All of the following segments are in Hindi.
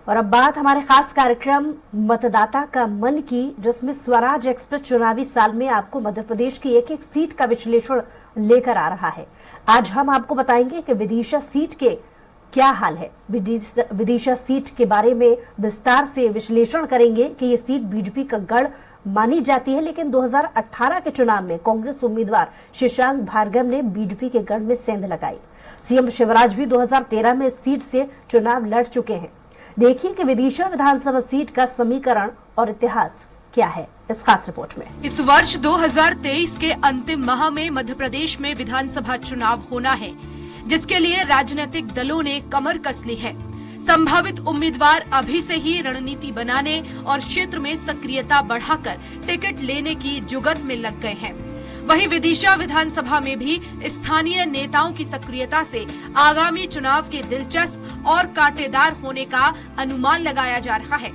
और अब बात हमारे खास कार्यक्रम मतदाता का मन की, जिसमें स्वराज एक्सप्रेस चुनावी साल में आपको मध्य प्रदेश की एक एक सीट का विश्लेषण लेकर आ रहा है। आज हम आपको बताएंगे कि विदिशा सीट के क्या हाल है। विदिशा सीट के बारे में विस्तार से विश्लेषण करेंगे कि ये सीट बीजेपी का गढ़ मानी जाती है, लेकिन 2018 के चुनाव में कांग्रेस उम्मीदवार शशांक भार्गव ने बीजेपी के गढ़ में सेंध लगाई। सीएम शिवराज भी 2013 में इस सीट से चुनाव लड़ चुके हैं। देखिए कि विदिशा विधानसभा सीट का समीकरण और इतिहास क्या है इस खास रिपोर्ट में। इस वर्ष 2023 के अंतिम माह में मध्य प्रदेश में विधानसभा चुनाव होना है, जिसके लिए राजनीतिक दलों ने कमर कस ली है। संभावित उम्मीदवार अभी से ही रणनीति बनाने और क्षेत्र में सक्रियता बढ़ाकर टिकट लेने की जुगत में लग गए हैं। वहीं विदिशा विधानसभा में भी स्थानीय नेताओं की सक्रियता से आगामी चुनाव के दिलचस्प और कांटेदार होने का अनुमान लगाया जा रहा है।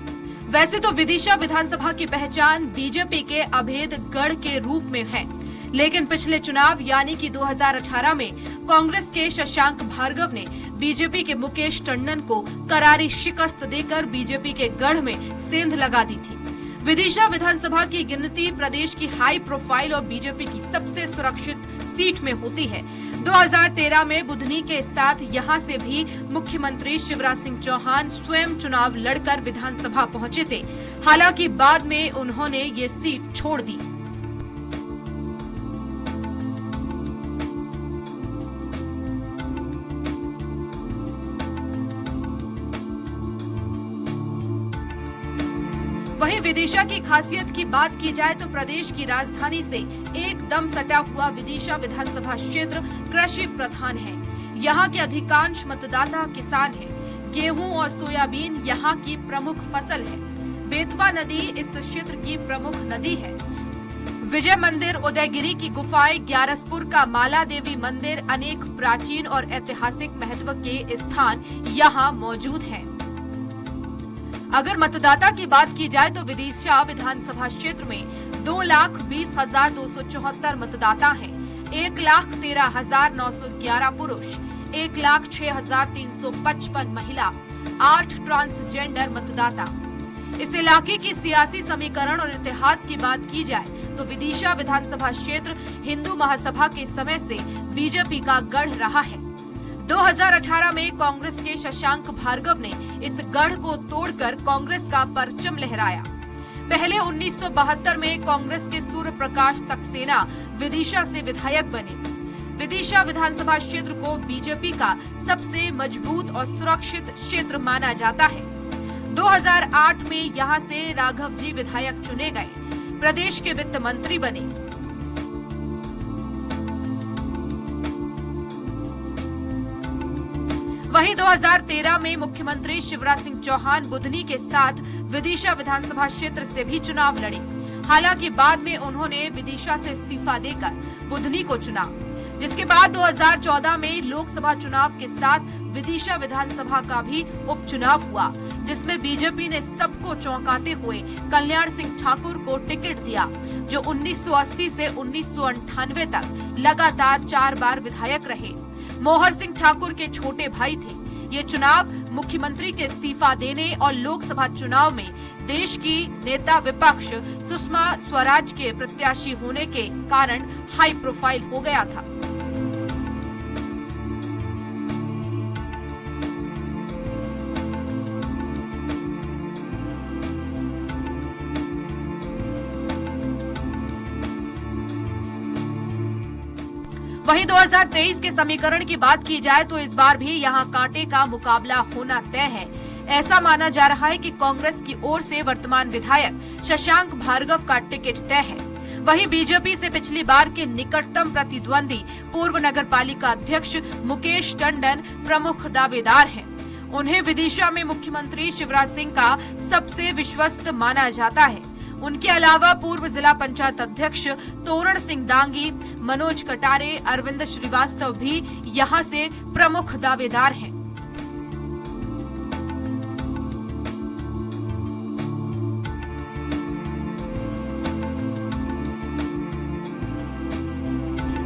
वैसे तो विदिशा विधानसभा की पहचान बीजेपी के अभेद गढ़ के रूप में है, लेकिन पिछले चुनाव यानी कि 2018 में कांग्रेस के शशांक भार्गव ने बीजेपी के मुकेश टंडन को करारी शिकस्त देकर बीजेपी के गढ़ में सेंध लगा दी थी। विदिशा विधानसभा की गिनती प्रदेश की हाई प्रोफाइल और बीजेपी की सबसे सुरक्षित सीट में होती है। 2013 में बुधनी के साथ यहां से भी मुख्यमंत्री शिवराज सिंह चौहान स्वयं चुनाव लड़कर विधानसभा पहुंचे थे। हालांकि बाद में उन्होंने ये सीट छोड़ दी। वहीं विदिशा की खासियत की बात की जाए तो प्रदेश की राजधानी से एकदम सटा हुआ विदिशा विधानसभा क्षेत्र कृषि प्रधान है। यहाँ के अधिकांश मतदाता किसान हैं। गेहूं और सोयाबीन यहाँ की प्रमुख फसल है। बेतवा नदी इस क्षेत्र की प्रमुख नदी है। विजय मंदिर, उदयगिरी की गुफाएं, ग्यारसपुर का माला देवी मंदिर, अनेक प्राचीन और ऐतिहासिक महत्व के स्थान यहाँ मौजूद हैं। अगर मतदाता की बात की जाए तो विदिशा विधानसभा क्षेत्र में 2,20,274 मतदाता हैं। 1,13,911 पुरुष, 1,06,355 महिला, 8 ट्रांसजेंडर मतदाता। इस इलाके की सियासी समीकरण और इतिहास की बात की जाए तो विदिशा विधानसभा क्षेत्र हिंदू महासभा के समय से बीजेपी का गढ़ रहा है। 2018 में कांग्रेस के शशांक भार्गव ने इस गढ़ को तोड़कर कांग्रेस का परचम लहराया। पहले 1972 में कांग्रेस के सूर्य प्रकाश सक्सेना विदिशा से विधायक बने। विदिशा विधानसभा क्षेत्र को बीजेपी का सबसे मजबूत और सुरक्षित क्षेत्र माना जाता है। 2008 में यहां से राघव जी विधायक चुने गए, प्रदेश के वित्त मंत्री बने। वहीं 2013 में मुख्यमंत्री शिवराज सिंह चौहान बुधनी के साथ विदिशा विधानसभा क्षेत्र से भी चुनाव लड़े। हालांकि बाद में उन्होंने विदिशा से इस्तीफा देकर बुधनी को चुना, जिसके बाद 2014 में लोकसभा चुनाव के साथ विदिशा विधानसभा का भी उपचुनाव हुआ, जिसमें बीजेपी ने सबको चौंकाते हुए कल्याण सिंह ठाकुर को टिकट दिया, जो 1980 से 1998 तक लगातार 4 बार विधायक रहे। मोहर सिंह ठाकुर के छोटे भाई थे। ये चुनाव मुख्यमंत्री के इस्तीफा देने और लोकसभा चुनाव में देश की नेता विपक्ष सुषमा स्वराज के प्रत्याशी होने के कारण हाई प्रोफाइल हो गया था। वहीं 2023 के समीकरण की बात की जाए तो इस बार भी यहां कांटे का मुकाबला होना तय है। ऐसा माना जा रहा है कि कांग्रेस की ओर से वर्तमान विधायक शशांक भार्गव का टिकट तय है। वहीं बीजेपी से पिछली बार के निकटतम प्रतिद्वंदी पूर्व नगरपालिका अध्यक्ष मुकेश टंडन प्रमुख दावेदार हैं। उन्हें विदिशा में मुख्यमंत्री शिवराज सिंह का सबसे विश्वस्त माना जाता है। उनके अलावा पूर्व जिला पंचायत अध्यक्ष तोरण सिंह दांगी, मनोज कटारे, अरविंद श्रीवास्तव भी यहां से प्रमुख दावेदार हैं।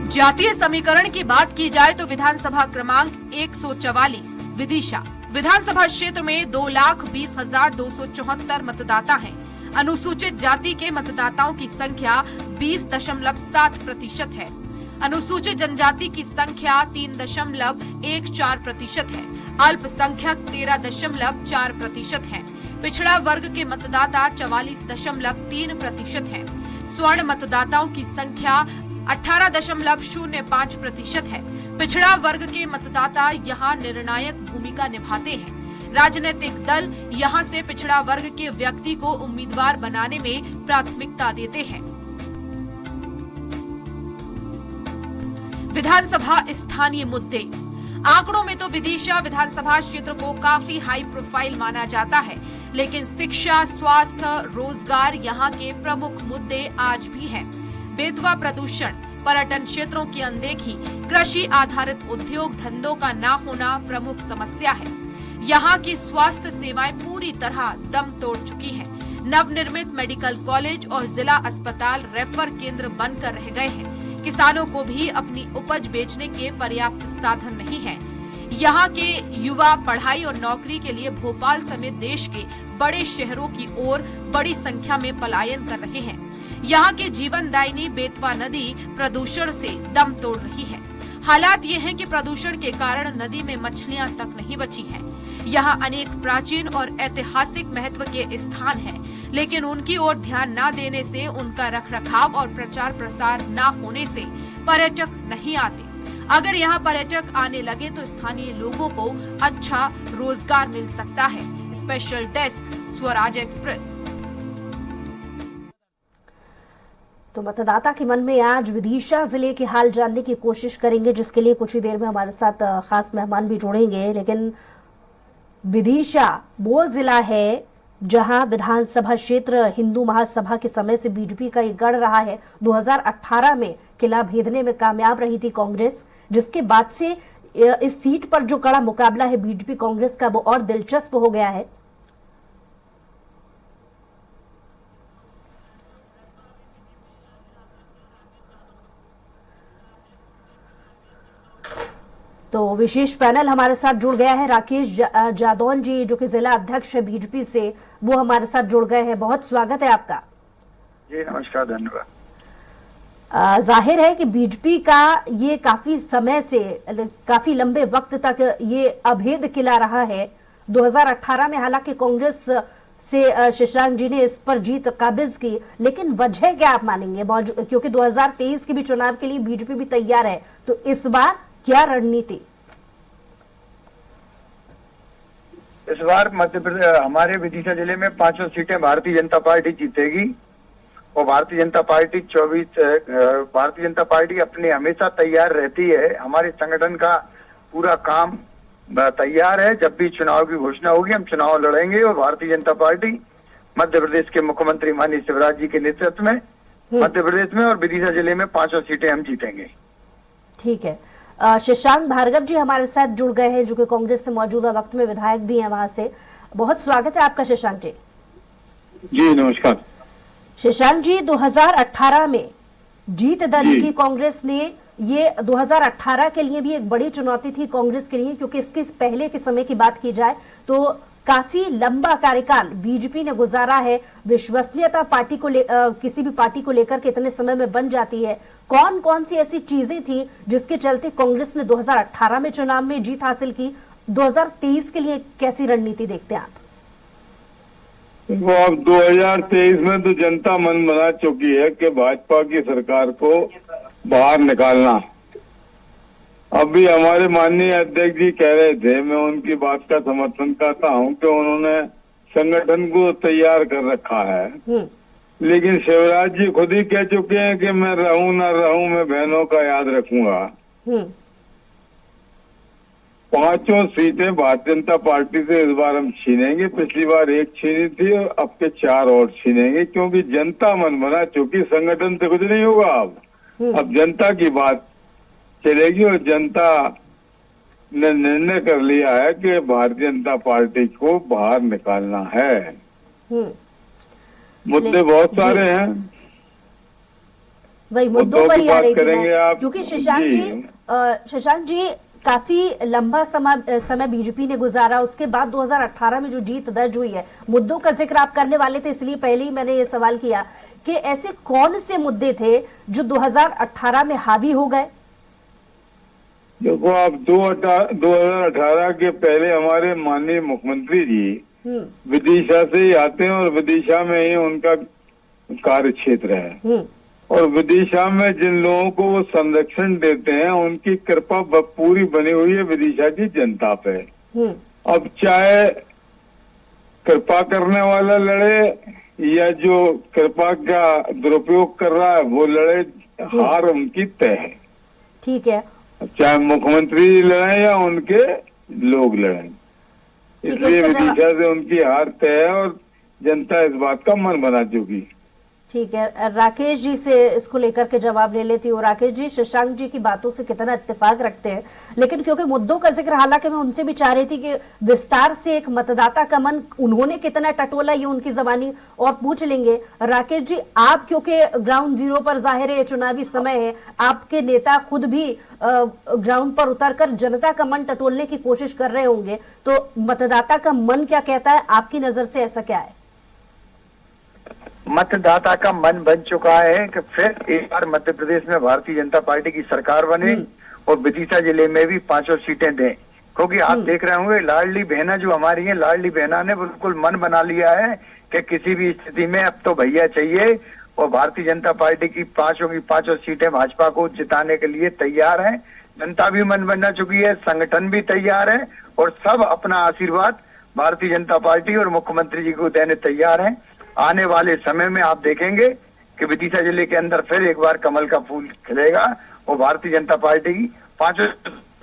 जातीय समीकरण की बात की जाए तो विधानसभा क्रमांक 144 विदिशा विधानसभा क्षेत्र में 2,20,274 मतदाता हैं। अनुसूचित जाति के मतदाताओं की संख्या 20.7% है। अनुसूचित जनजाति की संख्या 3.14% है। अल्पसंख्यक 13.4% है। पिछड़ा वर्ग के मतदाता 44.3% है। स्वर्ण मतदाताओं की संख्या 18.05% है। पिछड़ा वर्ग के मतदाता यहां निर्णायक भूमिका निभाते हैं। राजनीतिक दल यहां से पिछड़ा वर्ग के व्यक्ति को उम्मीदवार बनाने में प्राथमिकता देते हैं। विधानसभा स्थानीय मुद्दे। आंकड़ों में तो विदिशा विधानसभा क्षेत्र को काफी हाई प्रोफाइल माना जाता है, लेकिन शिक्षा, स्वास्थ्य, रोजगार यहाँ के प्रमुख मुद्दे आज भी हैं। बेतवा प्रदूषण, पर्यटन क्षेत्रों की अनदेखी, कृषि आधारित उद्योग धंधों का न होना प्रमुख समस्या है। यहाँ की स्वास्थ्य सेवाएं पूरी तरह दम तोड़ चुकी हैं। नवनिर्मित मेडिकल कॉलेज और जिला अस्पताल रेफर केंद्र बनकर रह गए हैं। किसानों को भी अपनी उपज बेचने के पर्याप्त साधन नहीं है। यहाँ के युवा पढ़ाई और नौकरी के लिए भोपाल समेत देश के बड़े शहरों की ओर बड़ी संख्या में पलायन कर रहे हैं। यहाँ के जीवनदायिनी बेतवा नदी प्रदूषण से दम तोड़ रही है। हालात ये हैं कि प्रदूषण के कारण नदी में मछलियाँ तक नहीं बची हैं। यहाँ अनेक प्राचीन और ऐतिहासिक महत्व के स्थान हैं, लेकिन उनकी ओर ध्यान न देने से, उनका रखरखाव और प्रचार प्रसार न होने से पर्यटक नहीं आते। अगर यहाँ पर्यटक आने लगे तो स्थानीय लोगों को अच्छा रोजगार मिल सकता है। Special desk, Swaraj express. तो मतदाता के मन में आज विदिशा जिले के हाल जानने की कोशिश करेंगे, जिसके लिए कुछ ही देर में हमारे साथ खास मेहमान भी जुड़ेंगे। लेकिन विदिशा वो जिला है जहां विधानसभा क्षेत्र हिंदू महासभा के समय से बीजेपी का ये गढ़ रहा है। 2018 में किला भेदने में कामयाब रही थी कांग्रेस, जिसके बाद से इस सीट पर जो कड़ा मुकाबला है बीजेपी कांग्रेस का, वो और दिलचस्प हो गया है। तो विशेष पैनल हमारे साथ जुड़ गया है। राकेश जादौन जी, जो कि जिला अध्यक्ष है बीजेपी से, वो हमारे साथ जुड़ गए हैं। बहुत स्वागत है आपका। जी नमस्कार, धन्यवाद। जाहिर है कि बीजेपी का ये काफी समय से, काफी लंबे वक्त तक ये अभेद किला रहा है। 2018 में हालांकि कांग्रेस से शशांक जी ने इस पर जीत काबिज की, लेकिन वजह क्या आप मानेंगे? क्योंकि 2023 के भी चुनाव के लिए बीजेपी भी तैयार है, तो इस बार क्या रणनीति? इस बार मध्य प्रदेश, हमारे विदिशा जिले में 5 सीटें भारतीय जनता पार्टी जीतेगी और भारतीय जनता पार्टी अपने हमेशा तैयार रहती है। हमारे संगठन का पूरा काम तैयार है। जब भी चुनाव की घोषणा होगी हम चुनाव लड़ेंगे और भारतीय जनता पार्टी मध्य प्रदेश के मुख्यमंत्री माननीय शिवराज जी के नेतृत्व में मध्य प्रदेश में और विदिशा जिले में 5 सीटें हम जीतेंगे। ठीक है। शशांक भार्गव जी हमारे साथ जुड़ गए हैं, जो कि कांग्रेस से मौजूदा वक्त में विधायक भी हैं वहां से। बहुत स्वागत है आपका शशांक जी। जी नमस्कार। शशांक जी, 2018 में जीत दर्ज की कांग्रेस ने। ये 2018 के लिए भी एक बड़ी चुनौती थी कांग्रेस के लिए, क्योंकि इसके पहले के समय की बात की जाए तो काफी लंबा कार्यकाल बीजेपी ने गुजारा है। विश्वसनीयता पार्टी को किसी भी पार्टी को लेकर के इतने समय में बन जाती है। कौन कौन सी ऐसी चीजें थी जिसके चलते कांग्रेस ने 2018 में चुनाव में जीत हासिल की? 2023 के लिए कैसी रणनीति देखते हैं आप? वो अब 2023 में तो जनता मन बना चुकी है कि भाजपा की सरकार को बाहर निकालना। अभी हमारे माननीय अध्यक्ष जी कह रहे थे, मैं उनकी बात का समर्थन करता हूं कि उन्होंने संगठन को तैयार कर रखा है, लेकिन शिवराज जी खुद ही कह चुके हैं कि मैं रहूं ना रहूं, मैं बहनों का याद रखूंगा। 5 सीटें भारतीय जनता पार्टी से इस बार हम छीनेंगे। पिछली बार 1 छीनी थी और अब के 4 और छीनेंगे, क्योंकि जनता मन बना चुकी। संगठन से कुछ नहीं होगा। अब जनता की बात चलेगी और जनता ने निर्णय कर लिया है कि भारतीय जनता पार्टी को बाहर निकालना है। मुद्दे बहुत सारे हैं, वही मुद्दों पर ही आ रही थी, करेंगे आप। क्योंकि शशांक जी काफी लंबा समय बीजेपी ने गुजारा, उसके बाद 2018 में जो जीत दर्ज हुई है, मुद्दों का जिक्र आप करने वाले थे, इसलिए पहले ही मैंने ये सवाल किया कि ऐसे कौन से मुद्दे थे जो 2018 में हावी हो गए? देखो, आप 2018 के पहले हमारे माननीय मुख्यमंत्री जी विदिशा से ही आते हैं और विदिशा में ही उनका कार्य क्षेत्र है। और विदिशा में जिन लोगों को वो संरक्षण देते हैं उनकी कृपा पूरी बनी हुई है विदिशा की जनता पे। अब चाहे कृपा करने वाला लड़े या जो कृपा का दुरुपयोग कर रहा है वो लड़े, हार उनकी तय है। ठीक है, चाहे मुख्यमंत्री लड़े या उनके लोग लड़े, इसलिए विदिशा से उनकी हार तय है और जनता इस बात का मन बना चुकी। ठीक है, राकेश जी से इसको लेकर के जवाब ले लेती हूँ। राकेश जी, शशांक जी की बातों से कितना इत्तेफाक रखते हैं, लेकिन क्योंकि मुद्दों का जिक्र, हालांकि मैं उनसे भी चाह रही थी कि विस्तार से एक मतदाता का मन उन्होंने कितना टटोला ये उनकी जबानी और पूछ लेंगे। राकेश जी, आप क्योंकि ग्राउंड जीरो पर जाहिर है चुनावी समय है, आपके नेता खुद भी ग्राउंड पर उतरकर जनता का मन टटोलने की कोशिश कर रहे होंगे, तो मतदाता का मन क्या कहता है, आपकी नजर से ऐसा क्या है? मतदाता का मन बन चुका है कि फिर एक बार मध्य प्रदेश में भारतीय जनता पार्टी की सरकार बने और विदिशा जिले में भी 5 सीटें दें, क्योंकि आप देख रहे होंगे लाडली बहना जो हमारी है, लाडली बहना ने बिल्कुल मन बना लिया है कि किसी भी स्थिति में अब तो भैया चाहिए, और भारतीय जनता पार्टी की 5 सीटें भाजपा को जिताने के लिए तैयार है। जनता भी मन बना चुकी है, संगठन भी तैयार है और सब अपना आशीर्वाद भारतीय जनता पार्टी और मुख्यमंत्री जी को देने तैयार है। आने वाले समय में आप देखेंगे कि विदिशा जिले के अंदर फिर एक बार कमल का फूल खिलेगा और भारतीय जनता पार्टी की 5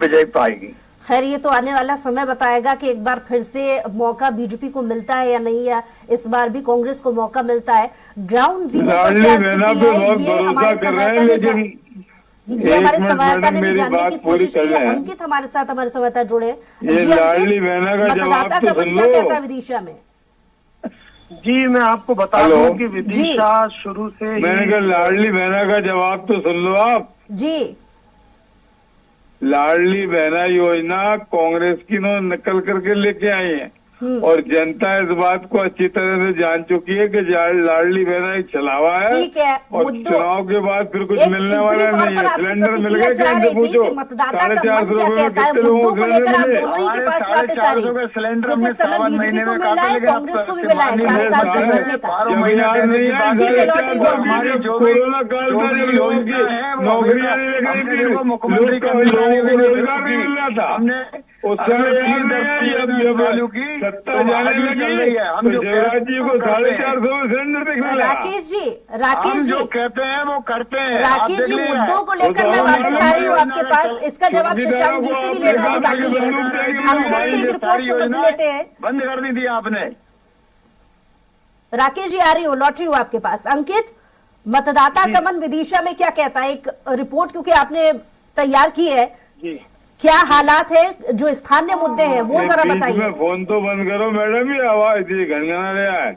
विजय पाएगी। खैर, ये तो आने वाला समय बताएगा कि एक बार फिर से मौका बीजेपी को मिलता है या नहीं, या इस बार भी कांग्रेस को मौका मिलता है। ग्राउंड जीरो पर क्या स्थिति है, ये हमारे संवाददाता ने भी जानने की कोशिश की है। अंकित हमारे साथ, हमारे संवाददाता जुड़े। मतदाता का मन क्या कहता है विदिशा में? जी, मैं आपको बता दूं कि विदिशा शुरू से मैंने कहा लाडली बहना का जवाब तो सुन लो आप जी। लाडली बहना योजना कांग्रेस की नकल करके लेके आई है और जनता इस बात को अच्छी तरह से जान चुकी है कि लाडली बहना एक छलावा है। ठीक है, और चुनाव के बाद फिर कुछ मिलने वाला नहीं है। सिलेंडर मिल गया, क्या पूछो, 450 रुपए में कितने लोगों को सिलेंडर मिले? सिलेंडर में बीजेपी को मिला है, कांग्रेस को भी मिला है। कोरोना काल में जब लोगों की नौकरियां नहीं लग रही थी, मुख्यमंत्री का रोजगार नहीं मिल रहा था, उस समय सत्ता जाने लगी है। जयराज जी को 450 सिलेंडर देखने लगा। राकेश जी जो कहते हैं वो करते हैं। राकेश जी, मुद्दों को लेकर मैं वापस आ रही हूँ आपके पास, इसका जवाब शशांक जी से भी लेना भी बाकी है। अंकित से एक रिपोर्ट समझ लेते हैं। बंद कर दी थी आपने। राकेश जी, आ रही हूँ, लौट रही हूँ आपके पास। अंकित, मतदाता का मन विदिशा में क्या कहता है? एक रिपोर्ट क्योंकि आपने तैयार की है, क्या हालात है, जो स्थानीय मुद्दे हैं वो जरा बताइए। फोन तो बंद करो मैडम, ये आवाज घनघना रहा है,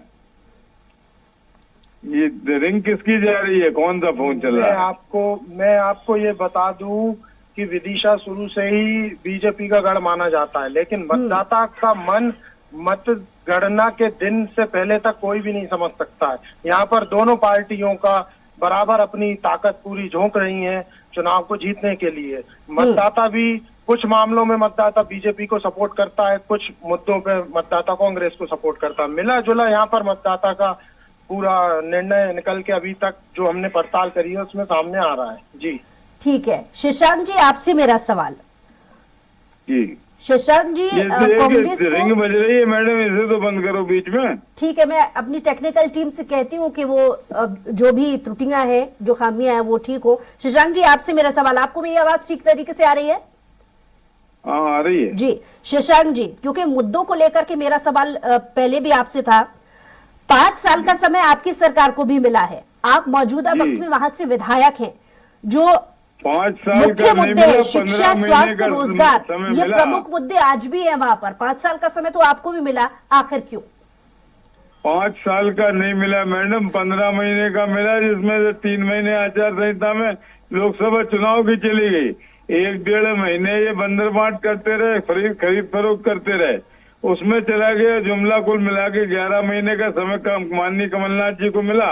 ये रिंग किसकी जा रही है, कौन सा फोन चल रहा है? मैं आपको ये बता दूं कि विदिशा शुरू से ही बीजेपी का गढ़ माना जाता है, लेकिन मतदाता का मन मतगणना के दिन से पहले तक कोई भी नहीं समझ सकता है। यहाँ पर दोनों पार्टियों का बराबर अपनी ताकत पूरी झोंक रही है चुनाव को जीतने के लिए। मतदाता भी कुछ मामलों में मतदाता बीजेपी को सपोर्ट करता है, कुछ मुद्दों पे मतदाता कांग्रेस को सपोर्ट करता है। मिला जुला यहाँ पर मतदाता का पूरा निर्णय निकल के अभी तक जो हमने पड़ताल करी है उसमें सामने आ रहा है। जी ठीक है, शशांक जी आपसे मेरा सवाल। जी शशांक जी, कांग्रेस रिंग बज रही है मैडम, इसे तो बंद करो बीच में। ठीक है, मैं अपनी टेक्निकल टीम से कहती हूँ कि वो जो भी त्रुटियां हैं, जो खामियां हैं वो ठीक हो। शशांक जी, आपसे मेरा सवाल, आपको मेरी आवाज ठीक तरीके से आ रही है? हाँ, आ रही है जी। शशांक जी, क्योंकि मुद्दों को लेकर के मेरा सवाल पहले भी आपसे था, 5 साल का समय आपकी सरकार को भी मिला है, आप मौजूदा वक्त में वहां से विधायक हैं, जो 5 साल मुख्य मुद्दे हैं शिक्षा, स्वास्थ्य, रोजगार, ये प्रमुख मुद्दे आज भी हैं वहां पर। 5 साल का समय तो आपको भी मिला, आखिर क्यों? 5 साल का नहीं मिला मैडम, 15 महीने का मिला, जिसमें से 3 महीने आचार संहिता में लोकसभा चुनाव की चली गई। 1 डेढ़ महीने ये बंदर बांट करते रहे, खरीद फरोख्त करते रहे, उसमें चला गया जुमला कुल मिला के 11 महीने का समय का माननीय कमलनाथ जी को मिला,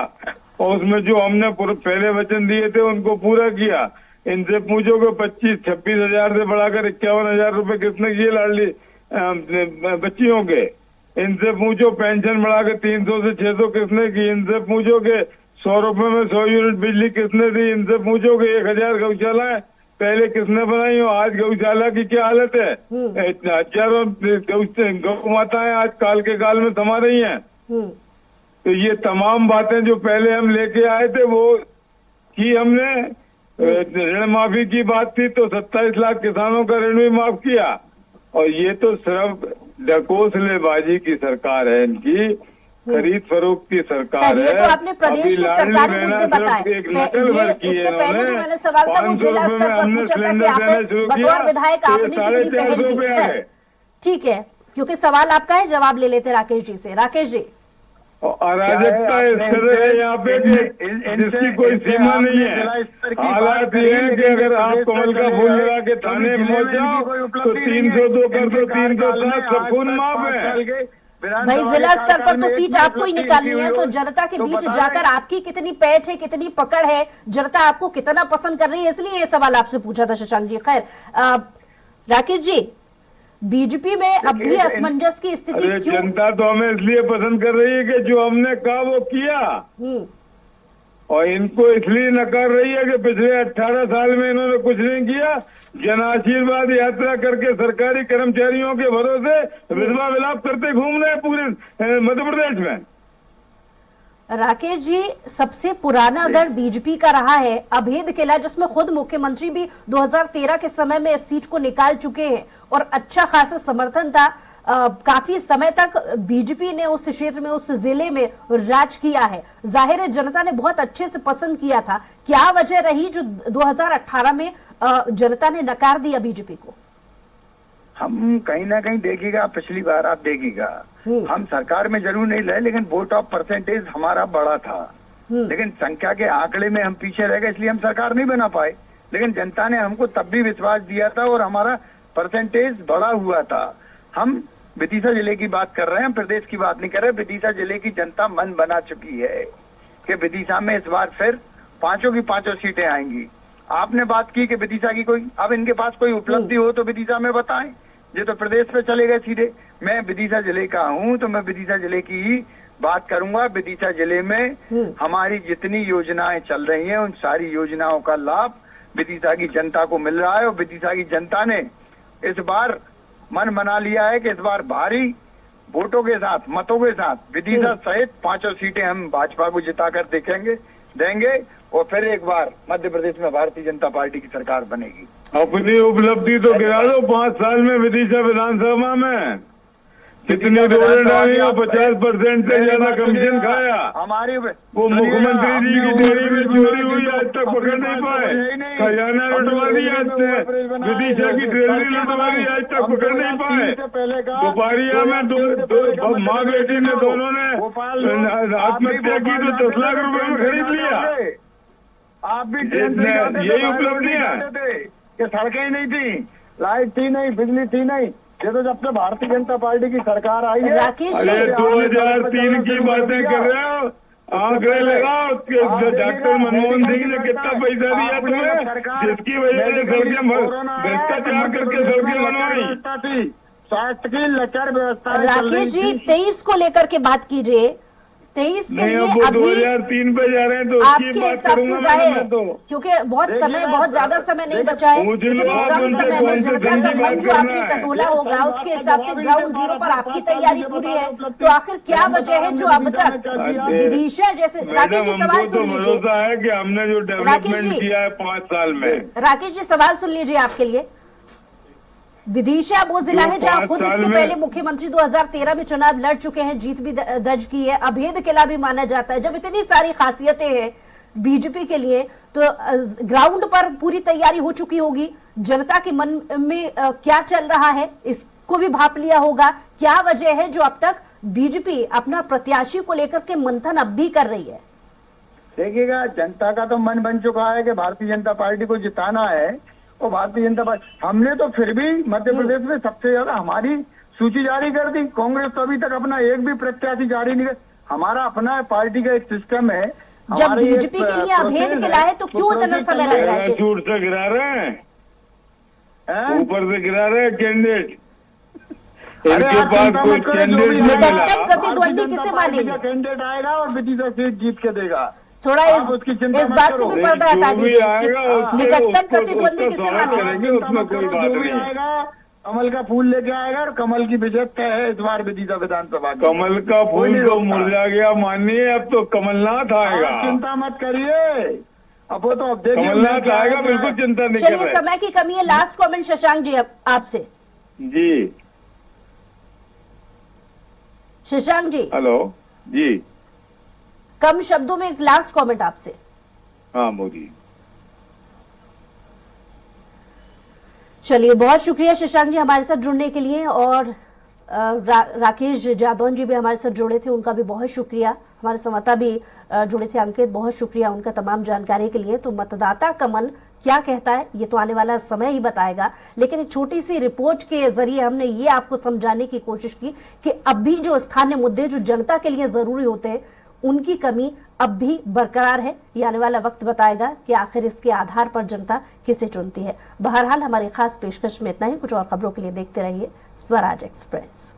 और उसमें जो हमने पहले वचन दिए थे उनको पूरा किया। इनसे पूछो कि 25-26 हजार से बढ़ाकर 51,000 रुपए किसने किए लाडली बच्चियों के। इनसे पूछो पेंशन बढ़ाकर 300 से 600 किसने की। इनसे पूछो कि 100 रुपए में 100 यूनिट बिजली किसने दी। इनसे पूछो कि 1000 गौशालाएं पहले किसने बनाई हो। आज गौशाला की क्या हालत है। हजारों गौ माताएं आज काल के काल में समा रही हैं। तो ये तमाम बातें जो पहले हम लेके आए थे वो की हमने। ऋण माफी की बात थी तो 27 लाख किसानों का ऋण भी माफ किया। और ये तो सिर्फ ढकोसलेबाजी की सरकार है इनकी, खरीद फरोख्त की सरकार ये है। तो आपने प्रदेश के सरकारी मुद्दे बताए। एक नकल भर की है इससे पहले जो मैंने सवाल था वो 500 जिला रुपए में स्तर पर हमने पूछा था कि सिलेंडर आपने देना शुरू बतौर किया, विधायक आपने कितनी पहल 450 की। रुपए आ खैर, गए। ठीक है, क्योंकि सवाल आपका है, जवाब ले लेते राकेश जी से। राकेश जी, अराजकता इस तरह है यहाँ पे कि जिसकी कोई सीमा नहीं है। हालात ये है कि अगर आप कमल का फूल लगा के थाने पहुंच जाओ तो 302 कर दो, 307 सब खून माफ है। भाई जिला स्तर पर तो सीट आपको ही निकालनी है, तो जनता के बीच जाकर आपकी कितनी पैठ है, कितनी पकड़ है, जनता आपको कितना पसंद कर रही है, इसलिए ये सवाल आपसे पूछा था शशांक जी। खैर राकेश जी, बीजेपी में अब भी असमंजस की स्थिति क्यों? जनता तो हमें इसलिए पसंद कर रही है कि जो हमने कहा वो किया, और इनको इसलिए नकार रही है कि पिछले 18 साल में इन्होंने कुछ नहीं किया। जन आशीर्वाद यात्रा करके सरकारी कर्मचारियों के भरोसे विधवा विलाप करते घूम रहे पूरे मध्य प्रदेश में। राकेश जी, सबसे पुराना गढ़ बीजेपी का रहा है अभेद किला, जिसमें खुद मुख्यमंत्री भी 2013 के समय में इस सीट को निकाल चुके हैं और अच्छा खासा समर्थन था। काफी समय तक बीजेपी ने उस क्षेत्र में, उस जिले में राज किया है। जाहिर है जनता ने बहुत अच्छे से पसंद किया था। क्या वजह रही जो 2018 में जनता ने नकार दिया बीजेपी को? हम कहीं ना कहीं देखिएगा, पिछली बार आप देखिएगा हम सरकार में जरूर नहीं रहे, लेकिन वोट ऑफ परसेंटेज हमारा बड़ा था, लेकिन संख्या के आंकड़े में हम पीछे रह गए, इसलिए हम सरकार नहीं बना पाए। लेकिन जनता ने हमको तब भी विश्वास दिया था और हमारा परसेंटेज बड़ा हुआ था। हम विदिशा जिले की बात कर रहे हैं, हम प्रदेश की बात नहीं कर रहे। विदिशा जिले की जनता मन बना चुकी है कि विदिशा में इस बार फिर 5 की 5 सीटें आएंगी। आपने बात की कि विदिशा की कोई, अब इनके पास कोई उपलब्धि हो तो विदिशा में बताएं। ये तो प्रदेश पे चले गए सीधे। मैं विदिशा जिले का हूं तो मैं विदिशा जिले की ही बात करूंगा। विदिशा जिले में हमारी जितनी योजनाएं चल रही हैं उन सारी योजनाओं का लाभ विदिशा की जनता को मिल रहा है, और विदिशा की जनता ने इस बार मन बना लिया है कि इस बार भारी वोटों के साथ, मतों के साथ विदिशा सहित 5 सीटें हम भाजपा को जिताकर देंगे और फिर एक बार मध्य प्रदेश में भारतीय जनता पार्टी की सरकार बनेगी। अपनी उपलब्धि तो गिरा दो। 5 साल में विदिशा विधानसभा में कितनी रोड डाली और 50% से ज्यादा कमीशन खाया। हमारी वो मुख्यमंत्री जी की डेयरी में चोरी हुई, आज तक पकड़ नहीं पाए। खजाना लुटवा दिया, विदिशा की ट्रेजरी लुटवा दी, आज तक पकड़ नहीं पाए। दोपहरिया में माँ बेटी ने दोनों ने आत्महत्या की तो 10 लाख रुपए में खरीद लिया। आप भी यही उपलब्धियां कि सड़कें नहीं थी, लाइट थी नहीं, बिजली थी नहीं। ये तो जब से भारतीय जनता पार्टी की सरकार आई है। राकेश जी, 2003 की बातें कर रहे हो, आंकड़े लगाओ। डॉक्टर मनमोहन सिंह ने कितना पैसा दिया तुम्हें, जिसकी वजह से सड़कें भ्रष्टाचार करके सड़कें बनवाई। स्वास्थ्य की लचर व्यवस्था। राकेश जी, 23 को लेकर के बात कीजिए। 23 के लिए अभी 2003 पे जा रहे हैं तो आपके हिसाब से जाहिर है, क्योंकि बहुत समय, बहुत ज्यादा समय नहीं बचा है। इतने कम समय में जनता का मन जो आपकी टटोला होगा, उसके हिसाब से ग्राउंड जीरो पर आपकी तैयारी पूरी है। तो आखिर क्या वजह है जो अब तक विदिशा जैसे? राकेश जी सवाल सुन लीजिए। है कि हमने जो डेवलपमेंट किया है 5 साल में। राकेश जी सवाल सुन लीजिए आपके लिए। विदिशा वो जिला है जहां खुद इसके पहले मुख्यमंत्री 2013 में चुनाव लड़ चुके हैं, जीत भी दर्ज की है, अभेद किला भी माना जाता है। जब इतनी सारी खासियतें हैं बीजेपी के लिए, तो ग्राउंड पर पूरी तैयारी हो चुकी होगी। जनता के मन में क्या चल रहा है इसको भी भाप लिया होगा। क्या वजह है जो अब तक बीजेपी अपना प्रत्याशी को लेकर के मंथन अब भी कर रही है? देखिएगा, जनता का तो मन बन चुका है कि भारतीय जनता पार्टी को जिताना है, और भारतीय जनता पार्टी, हमने तो फिर भी मध्य प्रदेश में सबसे ज्यादा हमारी सूची जारी कर दी। कांग्रेस तो अभी तक अपना एक भी प्रत्याशी जारी नहीं कर। हमारा अपना पार्टी का एक सिस्टम है। जब हमारी एक बीजेपी के लिए अभेद प्रोसेस गिला है है, तो क्यों इतना समय लग रहा है? पैराशूट से गिरा रहे हैं, हैं? ऊपर से गिरा रहे हैं कैंडिडेट। अरे इनके आप पास चिंता कोई मत करो, जो कैंडिडेट भी नहीं आएगा, मिला। निकटतम प्रतिद्वंदी भारतीय जनता किसे पार्टी मानेंगे? का कैंडिडेट आएगा और विदिशा सीट जीत के देगा। थोड़ा आप उसकी चिंता इस मत बात से करो। भी पर्दा हटा जो भी दीजिए कि आएगा, उसके- निकटतम उसको- प्रतिद्वंदी उसका किसे स्वागत मानेंगे? करेंगे, उसमें कोई बात जो भी नहीं। आएगा कमल का फूल लेके आएगा और कमल की विजय तय है इस बार विदिशा विधानसभा की। कमल का कोई फूल नहीं तो रोकता। मुरझा गया मानिए, अब तो कमलनाथ आएगा। आप चिंता मत करिए, अब वो तो अब देखिए कमलनाथ आएगा, बिल्कुल चिंता नहीं कर चलिए, रहे। समय की कमी है। लास्ट कमेंट शशांक जी आपसे। जी शशांक जी, हेलो जी, कम शब्दों में एक लास्ट कमेंट आपसे। हाँ बोलिए। चलिए, बहुत शुक्रिया शशांक जी हमारे साथ जुड़ने के लिए, और राकेश जादौन जी भी हमारे साथ जुड़े थे, उनका भी बहुत शुक्रिया। हमारे संवाददाता भी जुड़े थे, अंकित, बहुत शुक्रिया उनका तमाम जानकारी के लिए। तो मतदाता का मन क्या कहता है ये तो आने वाला समय ही बताएगा, लेकिन एक छोटी सी रिपोर्ट के जरिए हमने ये आपको समझाने की कोशिश की कि अब भी जो स्थानीय मुद्दे जो जनता के लिए जरूरी होते हैं उनकी कमी अब भी बरकरार है। ये आने वाला वक्त बताएगा कि आखिर इसके आधार पर जनता किसे चुनती है। बहरहाल हमारी खास पेशकश में इतना ही। कुछ और खबरों के लिए देखते रहिए स्वराज एक्सप्रेस।